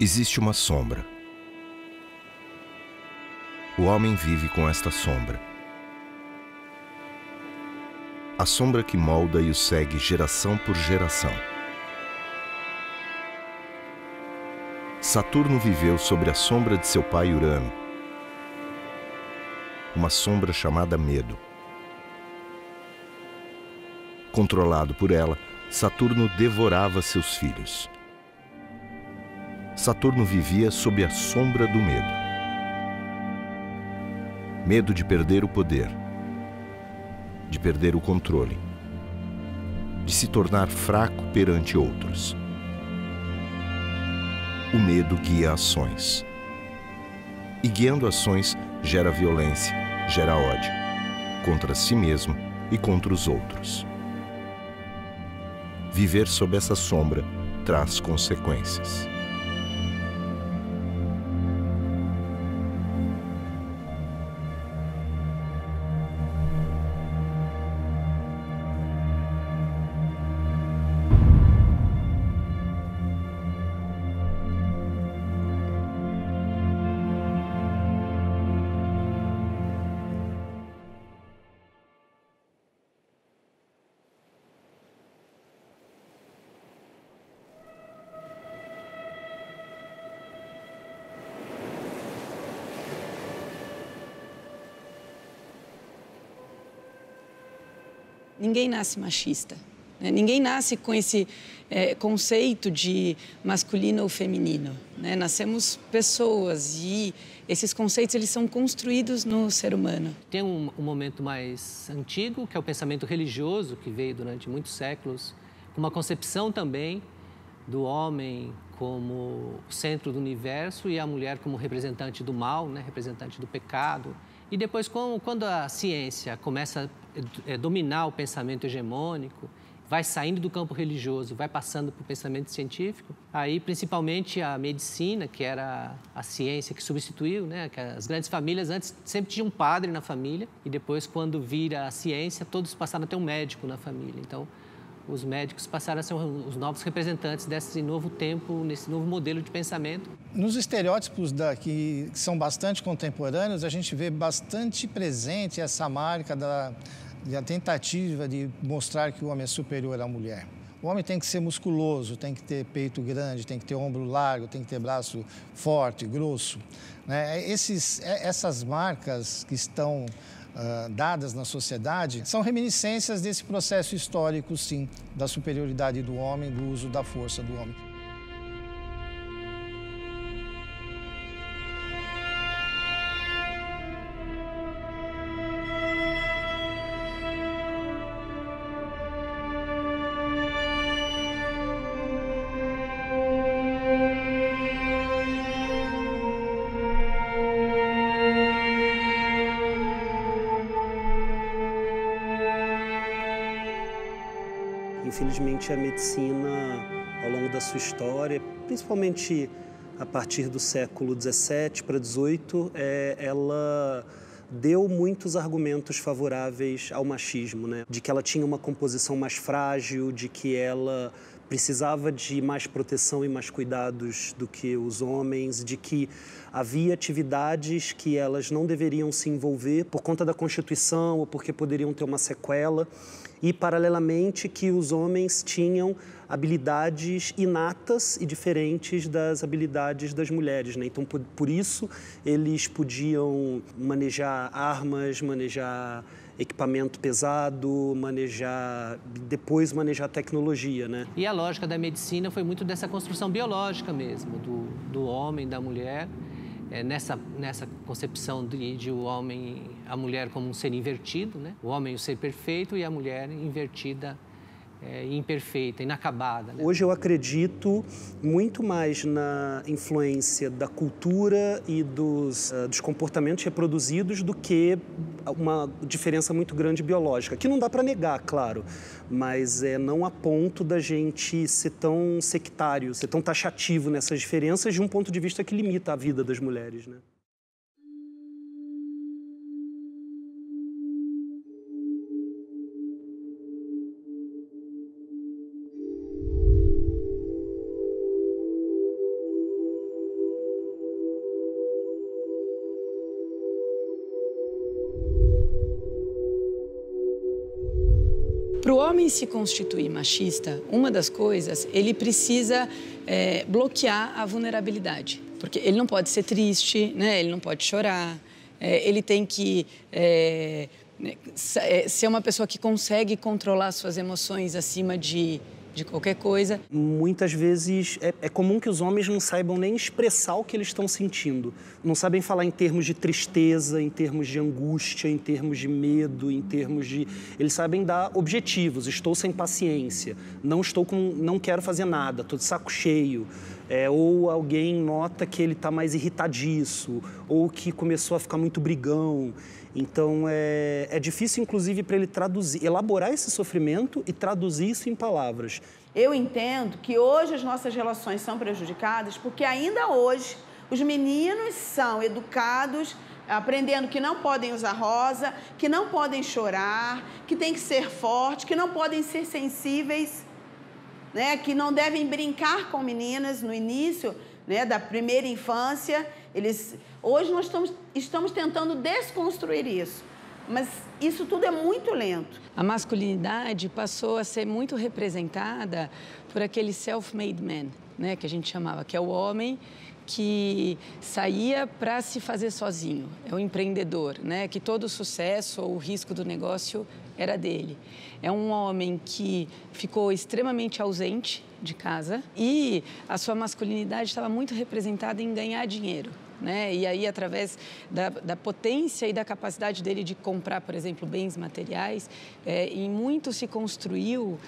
Existe uma sombra. O homem vive com esta sombra. A sombra que molda e o segue geração por geração. Saturno viveu sobre a sombra de seu pai Urano. Uma sombra chamada medo. Controlado por ela, Saturno devorava seus filhos. Saturno vivia sob a sombra do medo. Medo de perder o poder, de perder o controle, de se tornar fraco perante outros. O medo guia ações. E guiando ações, gera violência, gera ódio, contra si mesmo e contra os outros. Viver sob essa sombra traz consequências. Ninguém nasce machista, né? Ninguém nasce com esse conceito de masculino ou feminino, né? Nascemos pessoas e esses conceitos eles são construídos no ser humano. Tem um momento mais antigo, que é o pensamento religioso, que veio durante muitos séculos, com uma concepção também do homem como o centro do universo e a mulher como representante do mal, né? Representante do pecado. E depois, quando a ciência começa a dominar o pensamento hegemônico, vai saindo do campo religioso, vai passando para o pensamento científico, aí principalmente a medicina, que era a ciência que substituiu, né? Que as grandes famílias antes sempre tinham um padre na família e depois, quando vira a ciência, todos passaram a ter um médico na família. Então, os médicos passaram a ser os novos representantes desse novo tempo, nesse novo modelo de pensamento. Nos estereótipos que são bastante contemporâneos, a gente vê bastante presente essa marca da tentativa de mostrar que o homem é superior à mulher. O homem tem que ser musculoso, tem que ter peito grande, tem que ter ombro largo, tem que ter braço forte, grosso, né? Essas marcas que estão dadas na sociedade são reminiscências desse processo histórico, sim, da superioridade do homem, do uso da força do homem. Infelizmente, a medicina, ao longo da sua história, principalmente a partir do século XVII para XVIII, ela deu muitos argumentos favoráveis ao machismo, né? De que ela tinha uma composição mais frágil, de que ela precisava de mais proteção e mais cuidados do que os homens, de que havia atividades que elas não deveriam se envolver por conta da Constituição ou porque poderiam ter uma sequela. E, paralelamente, que os homens tinham habilidades inatas e diferentes das habilidades das mulheres, né? Então, por isso, eles podiam manejar armas, manejar equipamento pesado, depois manejar tecnologia, né? E a lógica da medicina foi muito dessa construção biológica mesmo, do homem, da mulher, nessa concepção de o homem, a mulher como um ser invertido, né? O homem o ser perfeito e a mulher invertida, imperfeita, inacabada, né? Hoje eu acredito muito mais na influência da cultura e dos comportamentos reproduzidos do que uma diferença muito grande biológica, que não dá para negar, claro, mas não a ponto da gente ser tão sectário, ser tão taxativo nessas diferenças de um ponto de vista que limita a vida das mulheres, né? Para o homem se constituir machista, uma das coisas, ele precisa bloquear a vulnerabilidade. Porque ele não pode ser triste, né? Ele não pode chorar, ele tem que ser uma pessoa que consegue controlar suas emoções acima de qualquer coisa. Muitas vezes é comum que os homens não saibam nem expressar o que eles estão sentindo. Não sabem falar em termos de tristeza, em termos de angústia, em termos de medo, em termos de... Eles sabem dar objetivos. Estou sem paciência, não quero fazer nada, estou de saco cheio. Ou alguém nota que ele está mais irritadiço, ou que começou a ficar muito brigão. Então, é difícil, inclusive, para ele elaborar esse sofrimento e traduzir isso em palavras. Eu entendo que hoje as nossas relações são prejudicadas porque ainda hoje os meninos são educados aprendendo que não podem usar rosa, que não podem chorar, que tem que ser forte, que não podem ser sensíveis, né? Que não devem brincar com meninas no início, né, da primeira infância. Hoje nós estamos tentando desconstruir isso, mas isso tudo é muito lento. A masculinidade passou a ser muito representada por aquele self-made man, né, que a gente chamava, que é o homem que saía para se fazer sozinho, é o empreendedor, né, que todo o sucesso ou o risco do negócio era dele. É um homem que ficou extremamente ausente de casa e a sua masculinidade estava muito representada em ganhar dinheiro, né? E aí, através da potência e da capacidade dele de comprar, por exemplo, bens materiais, em muito se construiu,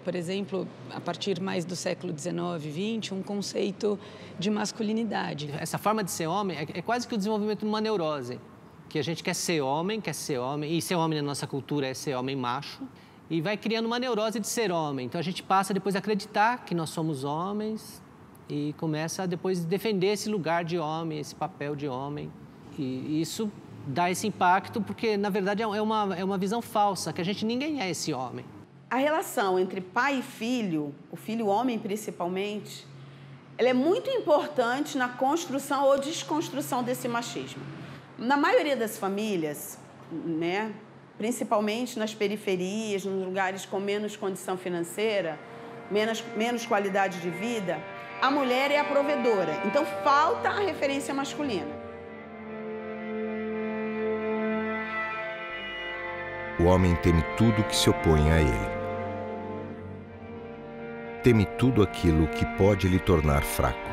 por exemplo, a partir mais do século XIX, XX, um conceito de masculinidade. Essa forma de ser homem é quase que o desenvolvimento de uma neurose, que a gente quer ser homem, e ser homem na nossa cultura é ser homem macho, e vai criando uma neurose de ser homem. Então, a gente passa depois a acreditar que nós somos homens e começa a depois defender esse lugar de homem, esse papel de homem. E isso dá esse impacto porque, na verdade, é uma visão falsa, que ninguém é esse homem. A relação entre pai e filho, o filho homem principalmente, ela é muito importante na construção ou desconstrução desse machismo. Na maioria das famílias, né, principalmente nas periferias, nos lugares com menos condição financeira, menos qualidade de vida, a mulher é a provedora. Então, falta a referência masculina. O homem teme tudo que se opõe a ele. Teme tudo aquilo que pode lhe tornar fraco.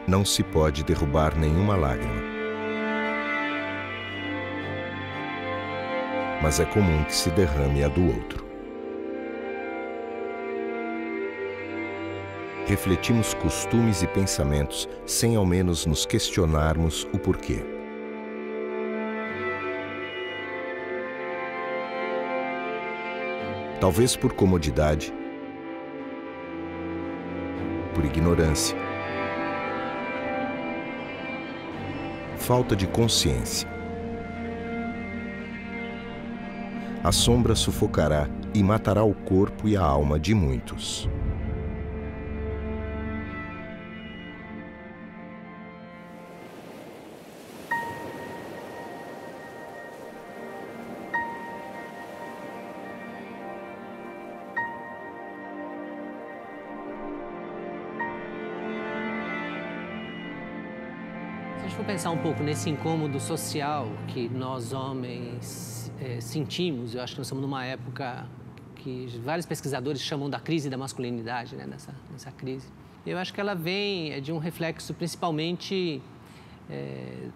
Não se pode derrubar nenhuma lágrima. Mas é comum que se derrame a do outro. Refletimos costumes e pensamentos sem ao menos nos questionarmos o porquê. Talvez por comodidade, por ignorância, falta de consciência. A sombra sufocará e matará o corpo e a alma de muitos. Se a gente for pensar um pouco nesse incômodo social que nós homens sentimos, eu acho que nós estamos numa época que vários pesquisadores chamam da crise da masculinidade, né, nessa crise. Eu acho que ela vem de um reflexo principalmente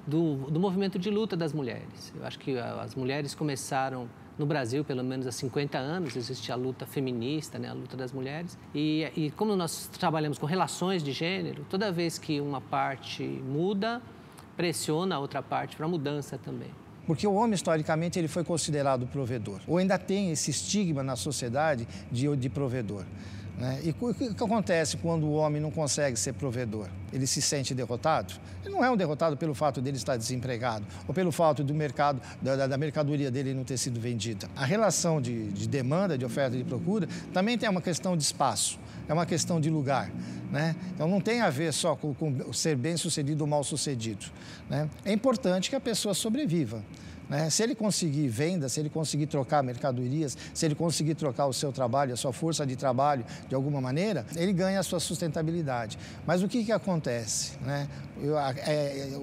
do movimento de luta das mulheres. Eu acho que as mulheres começaram, no Brasil, pelo menos há 50 anos, existe a luta feminista, né, a luta das mulheres. E como nós trabalhamos com relações de gênero, toda vez que uma parte muda, pressiona a outra parte para a mudança também. Porque o homem, historicamente, ele foi considerado provedor. Ou ainda tem esse estigma na sociedade de provedor. Né? E o que acontece quando o homem não consegue ser provedor? Ele se sente derrotado? Ele não é um derrotado pelo fato dele estar desempregado ou pelo fato do mercado, da mercadoria dele não ter sido vendida. A relação de demanda, de oferta e de procura também tem uma questão de espaço, é uma questão de lugar. Né? Então, não tem a ver só com ser bem-sucedido ou mal-sucedido. Né? É importante que a pessoa sobreviva. né? Se ele conseguir venda, se ele conseguir trocar mercadorias, se ele conseguir trocar o seu trabalho, a sua força de trabalho de alguma maneira, ele ganha a sua sustentabilidade. Mas o que acontece, né?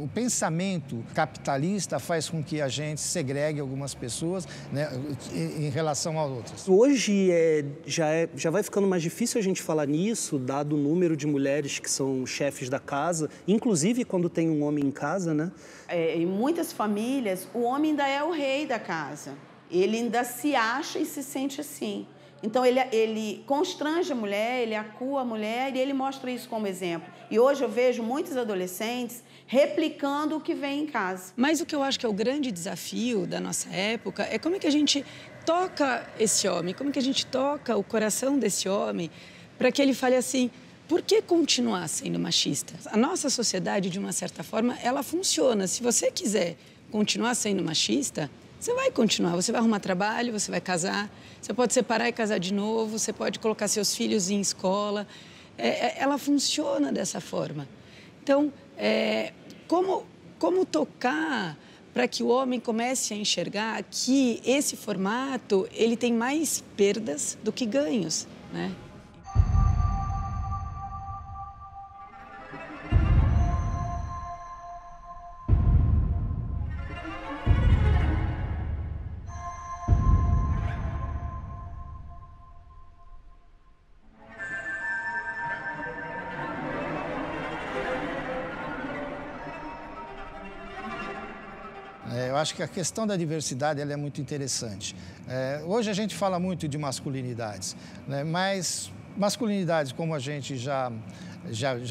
O pensamento capitalista faz com que a gente segregue algumas pessoas, né, em relação a outras. Hoje já vai ficando mais difícil a gente falar nisso, dado o número de mulheres que são chefes da casa, inclusive quando tem um homem em casa, né? Em muitas famílias, o homem ainda é o rei da casa. Ele ainda se acha e se sente assim. Então, ele constrange a mulher, ele acua a mulher e ele mostra isso como exemplo. E hoje eu vejo muitos adolescentes replicando o que vem em casa. Mas o que eu acho que é o grande desafio da nossa época é como é que a gente toca esse homem, como é que a gente toca o coração desse homem para que ele fale assim, por que continuar sendo machista? A nossa sociedade, de uma certa forma, ela funciona. Se você quiser continuar sendo machista, você vai continuar, você vai arrumar trabalho, você vai casar, você pode separar e casar de novo, você pode colocar seus filhos em escola. Ela funciona dessa forma. Então, como tocar para que o homem comece a enxergar que esse formato ele tem mais perdas do que ganhos, né? Eu acho que a questão da diversidade ela é muito interessante. Hoje a gente fala muito de masculinidades, né? Mas masculinidades, como a gente já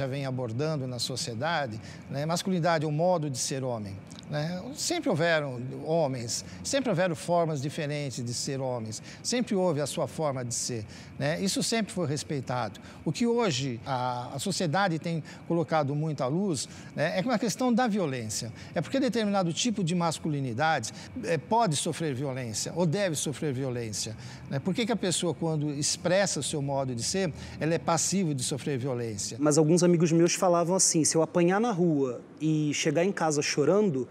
vem abordando na sociedade, né? Masculinidade é o modo de ser homem. Né? Sempre houveram homens, sempre houveram formas diferentes de ser homens, sempre houve a sua forma de ser, né? Isso sempre foi respeitado. O que hoje a sociedade tem colocado muito à luz, né, é uma questão da violência. É porque determinado tipo de masculinidade pode sofrer violência ou deve sofrer violência. Né? Por que a pessoa, quando expressa o seu modo de ser, ela é passiva de sofrer violência? Mas alguns amigos meus falavam assim, se eu apanhar na rua e chegar em casa chorando,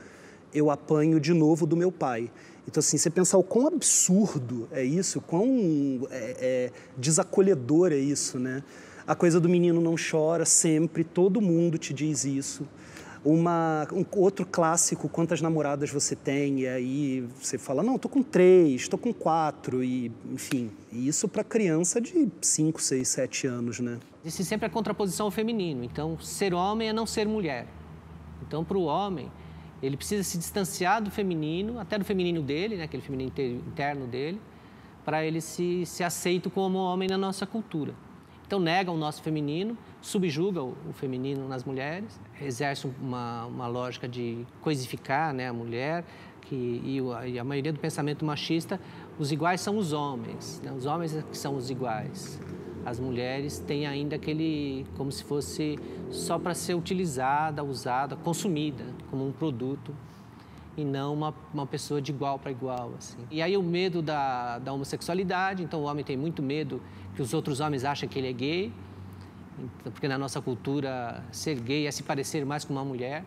eu apanho de novo do meu pai. Então, assim, você pensar o quão absurdo é isso, quão desacolhedor é isso, né? A coisa do menino não chora sempre, todo mundo te diz isso. Outro clássico, quantas namoradas você tem, e aí você fala, não, tô com 3, tô com 4, e, enfim. E isso para criança de 5, 6, 7 anos, né? Existe sempre a contraposição ao feminino. Então, ser homem é não ser mulher. Então, para o homem, ele precisa se distanciar do feminino, até do feminino dele, né, aquele feminino interno dele, para ele se aceito como homem na nossa cultura. Então, nega o nosso feminino, subjuga o feminino nas mulheres, exerce uma lógica de coisificar, né, a mulher, e a maioria do pensamento machista, os iguais são os homens, né, os homens que são os iguais. As mulheres têm ainda aquele, como se fosse só para ser utilizada, usada, consumida como um produto e não uma pessoa de igual para igual, assim. E aí o medo da homossexualidade, então o homem tem muito medo que os outros homens achem que ele é gay, porque na nossa cultura ser gay é se parecer mais com uma mulher.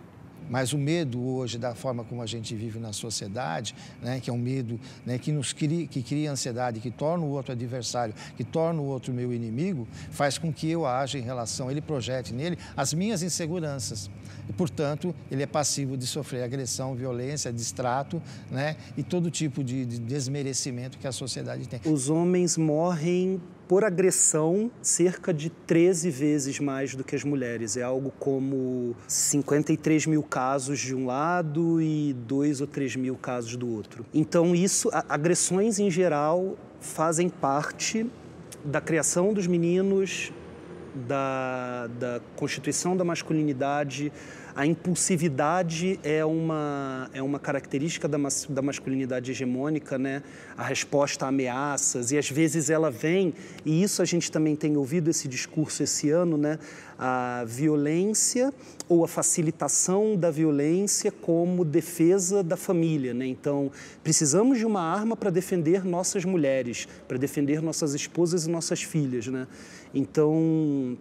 Mas o medo hoje, da forma como a gente vive na sociedade, né, que é um medo, né, que cria ansiedade, que torna o outro adversário, que torna o outro meu inimigo, faz com que eu aja em relação, ele projete nele as minhas inseguranças. E, portanto, ele é passivo de sofrer agressão, violência, distrato, né, e todo tipo de desmerecimento que a sociedade tem. Os homens morrem por agressão cerca de 13 vezes mais do que as mulheres. É algo como 53 mil casos de um lado e 2 ou 3 mil casos do outro. Então, agressões em geral fazem parte da criação dos meninos, da constituição da masculinidade. A impulsividade é uma característica da masculinidade hegemônica, né? A resposta a ameaças, e às vezes ela vem, e isso a gente também tem ouvido esse discurso esse ano, né? A violência ou a facilitação da violência como defesa da família, né? Então, precisamos de uma arma para defender nossas mulheres, para defender nossas esposas e nossas filhas, né? Então,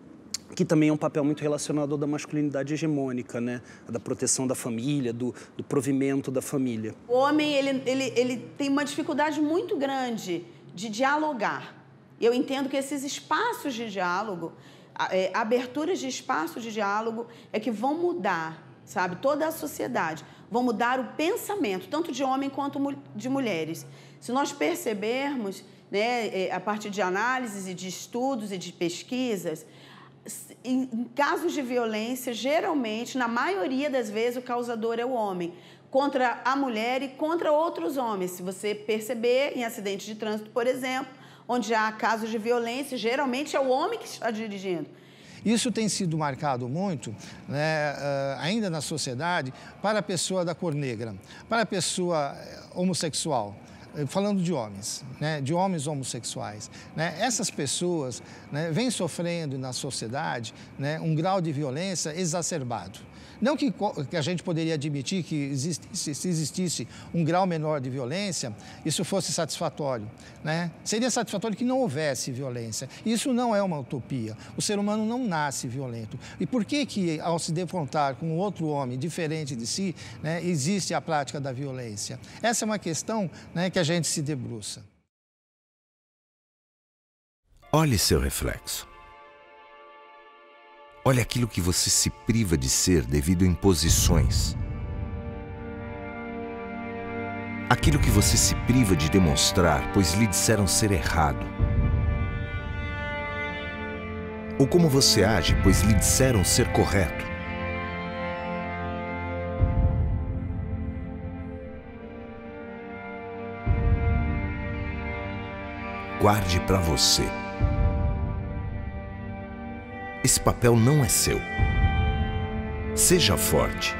que também é um papel muito relacionado ao da masculinidade hegemônica, né? Da proteção da família, do provimento da família. O homem, ele tem uma dificuldade muito grande de dialogar. Eu entendo que esses espaços de diálogo, aberturas de espaço de diálogo é que vão mudar, sabe, toda a sociedade, vão mudar o pensamento, tanto de homem quanto de mulheres. Se nós percebermos, né, a partir de análises e de estudos e de pesquisas, em casos de violência, geralmente, na maioria das vezes, o causador é o homem, contra a mulher e contra outros homens. Se você perceber em acidentes de trânsito, por exemplo, onde há casos de violência, geralmente é o homem que está dirigindo. Isso tem sido marcado muito, né, ainda na sociedade, para a pessoa da cor negra, para a pessoa homossexual. Falando de homens, né, de homens homossexuais, né, essas pessoas, né, vêm sofrendo na sociedade, né, um grau de violência exacerbado. Não que a gente poderia admitir que se existisse um grau menor de violência, isso fosse satisfatório, né? Seria satisfatório que não houvesse violência. Isso não é uma utopia. O ser humano não nasce violento. E por que ao se defrontar com outro homem diferente de si, né, existe a prática da violência? Essa é uma questão, né, que a gente se debruça. Olhe seu reflexo. Olha aquilo que você se priva de ser devido a imposições. Aquilo que você se priva de demonstrar, pois lhe disseram ser errado. Ou como você age, pois lhe disseram ser correto. Guarde para você. Esse papel não é seu. Seja forte.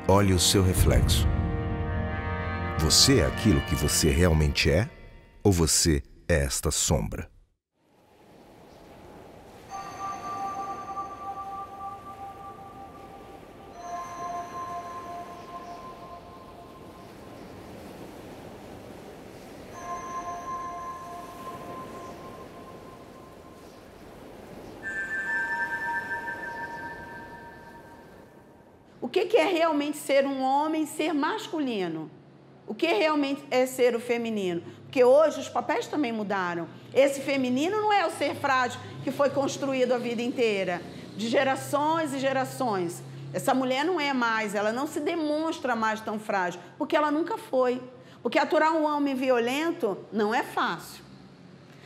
Olhe o seu reflexo. Você é aquilo que você realmente é? Ou você é esta sombra? O que é realmente ser um homem, ser masculino? O que realmente é ser o feminino? Porque hoje os papéis também mudaram. Esse feminino não é o ser frágil que foi construído a vida inteira, de gerações e gerações. Essa mulher não é mais, ela não se demonstra mais tão frágil, porque ela nunca foi. Porque aturar um homem violento não é fácil.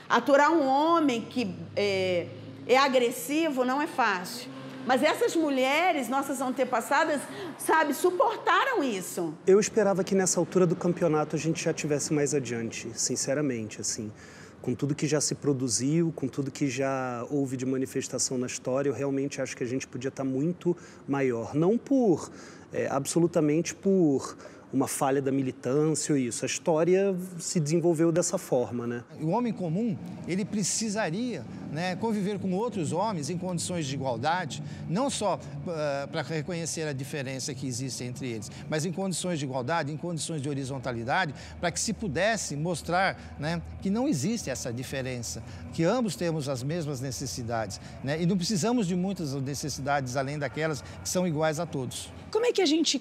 Aturar um homem que é agressivo não é fácil. Mas essas mulheres, nossas antepassadas, sabe, suportaram isso. Eu esperava que nessa altura do campeonato a gente já tivesse mais adiante, sinceramente, assim. Com tudo que já se produziu, com tudo que já houve de manifestação na história, eu realmente acho que a gente podia estar muito maior. Não por, absolutamente por uma falha da militância ou isso. A história se desenvolveu dessa forma, né? O homem comum, ele precisaria, né, conviver com outros homens em condições de igualdade, não só para reconhecer a diferença que existe entre eles, mas em condições de igualdade, em condições de horizontalidade, para que se pudesse mostrar, né, que não existe essa diferença, que ambos temos as mesmas necessidades, né, e não precisamos de muitas necessidades além daquelas que são iguais a todos. Como é que a gente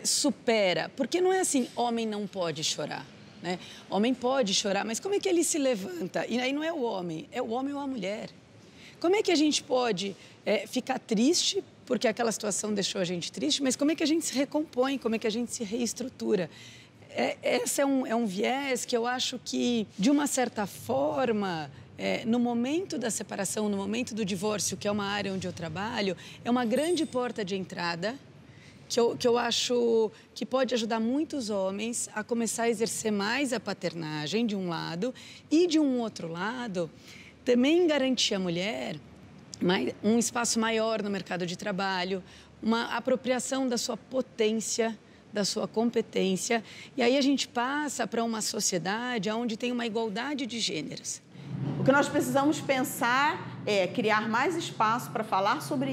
supera? Porque não é assim, homem não pode chorar, né? Homem pode chorar, mas como é que ele se levanta? E aí não é o homem ou a mulher. Como é que a gente pode ficar triste, porque aquela situação deixou a gente triste, mas como é que a gente se recompõe, como é que a gente se reestrutura? Esse é um viés que eu acho que, de uma certa forma, no momento da separação, no momento do divórcio, que é uma área onde eu trabalho, é uma grande porta de entrada que eu acho que pode ajudar muitos homens a começar a exercer mais a paternagem, de um lado, e, de um outro lado, também garantir à mulher um espaço maior no mercado de trabalho, uma apropriação da sua potência, da sua competência. E aí a gente passa para uma sociedade onde tem uma igualdade de gêneros. O que nós precisamos pensar é criar mais espaço para falar sobre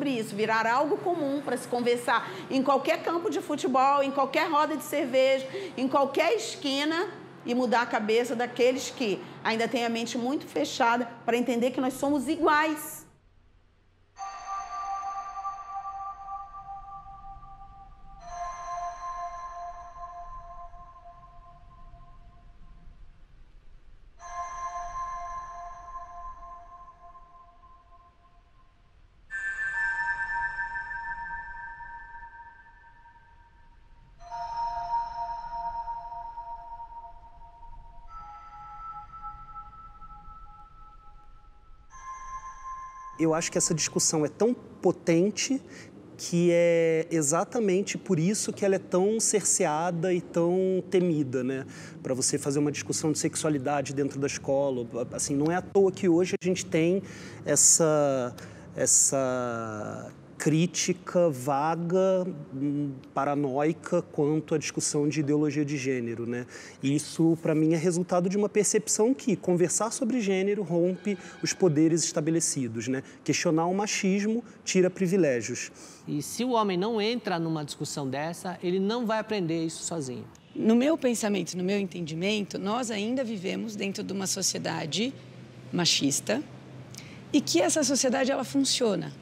isso, virar algo comum, para se conversar em qualquer campo de futebol, em qualquer roda de cerveja, em qualquer esquina, e mudar a cabeça daqueles que ainda têm a mente muito fechada para entender que nós somos iguais. Eu acho que essa discussão é tão potente que é exatamente por isso que ela é tão cerceada e tão temida, né? Para você fazer uma discussão de sexualidade dentro da escola. Assim, não é à toa que hoje a gente tem essa crítica vaga, paranoica quanto à discussão de ideologia de gênero, né? Isso, para mim, é resultado de uma percepção que conversar sobre gênero rompe os poderes estabelecidos, né? Questionar o machismo tira privilégios. E se o homem não entra numa discussão dessa, ele não vai aprender isso sozinho. No meu pensamento, no meu entendimento, nós ainda vivemos dentro de uma sociedade machista e que essa sociedade, ela funciona.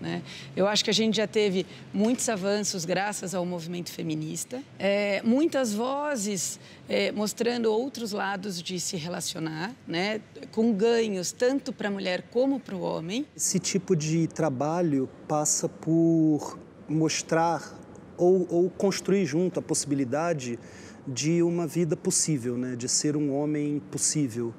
Né? Eu acho que a gente já teve muitos avanços graças ao movimento feminista, muitas vozes mostrando outros lados de se relacionar, né? Com ganhos tanto para a mulher como para o homem. Esse tipo de trabalho passa por mostrar ou construir junto a possibilidade de uma vida possível, né? De ser um homem possível.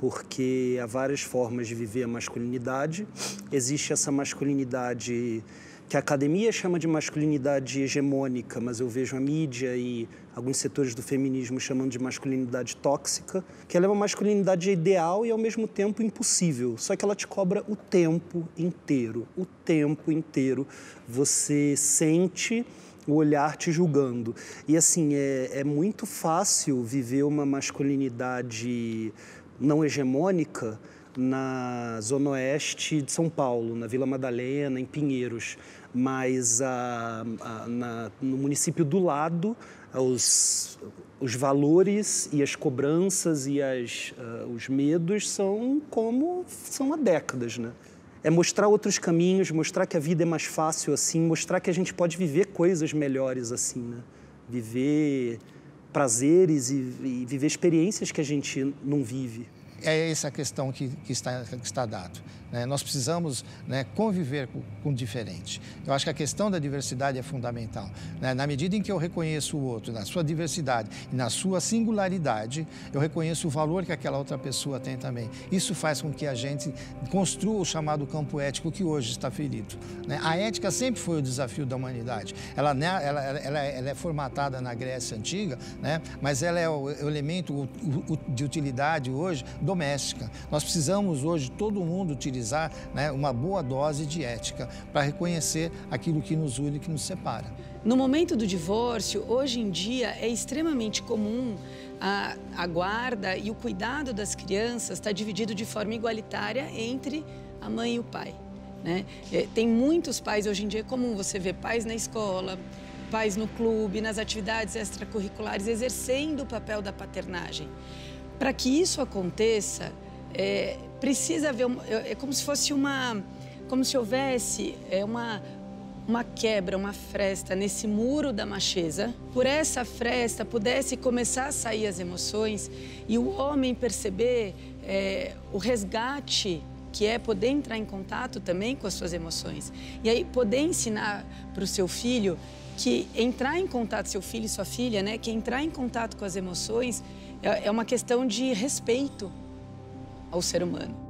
Porque há várias formas de viver a masculinidade. Existe essa masculinidade que a academia chama de masculinidade hegemônica, mas eu vejo a mídia e alguns setores do feminismo chamando de masculinidade tóxica, que ela é uma masculinidade ideal e, ao mesmo tempo, impossível. Só que ela te cobra o tempo inteiro. O tempo inteiro você sente o olhar te julgando. E, assim, é muito fácil viver uma masculinidade não hegemônica na Zona Oeste de São Paulo, na Vila Madalena, em Pinheiros. Mas no município do lado, os valores e as cobranças e os medos são como são há décadas, né? É mostrar outros caminhos, mostrar que a vida é mais fácil assim, mostrar que a gente pode viver coisas melhores assim, né? Viver prazeres e viver experiências que a gente não vive. É essa a questão que está dado. Né? Nós precisamos, né, conviver com o diferente. Eu acho que a questão da diversidade é fundamental. Né? Na medida em que eu reconheço o outro, na sua diversidade e na sua singularidade, eu reconheço o valor que aquela outra pessoa tem também. Isso faz com que a gente construa o chamado campo ético que hoje está ferido. Né? A ética sempre foi o desafio da humanidade. Ela é formatada na Grécia Antiga, né? Mas ela é o elemento de utilidade hoje doméstica. Nós precisamos hoje, todo mundo, utilizar, né, uma boa dose de ética para reconhecer aquilo que nos une e que nos separa. No momento do divórcio, hoje em dia, é extremamente comum a guarda e o cuidado das crianças estar dividido de forma igualitária entre a mãe e o pai. Né? Tem muitos pais, hoje em dia é comum você ver pais na escola, pais no clube, nas atividades extracurriculares, exercendo o papel da paternagem. Para que isso aconteça, precisa haver, como se fosse como se houvesse uma quebra, uma fresta nesse muro da macheza. Por essa fresta pudesse começar a sair as emoções e o homem perceber o resgate que é poder entrar em contato também com as suas emoções. E aí poder ensinar para o seu filho que entrar em contato, seu filho e sua filha, né, que entrar em contato com as emoções é uma questão de respeito ao ser humano.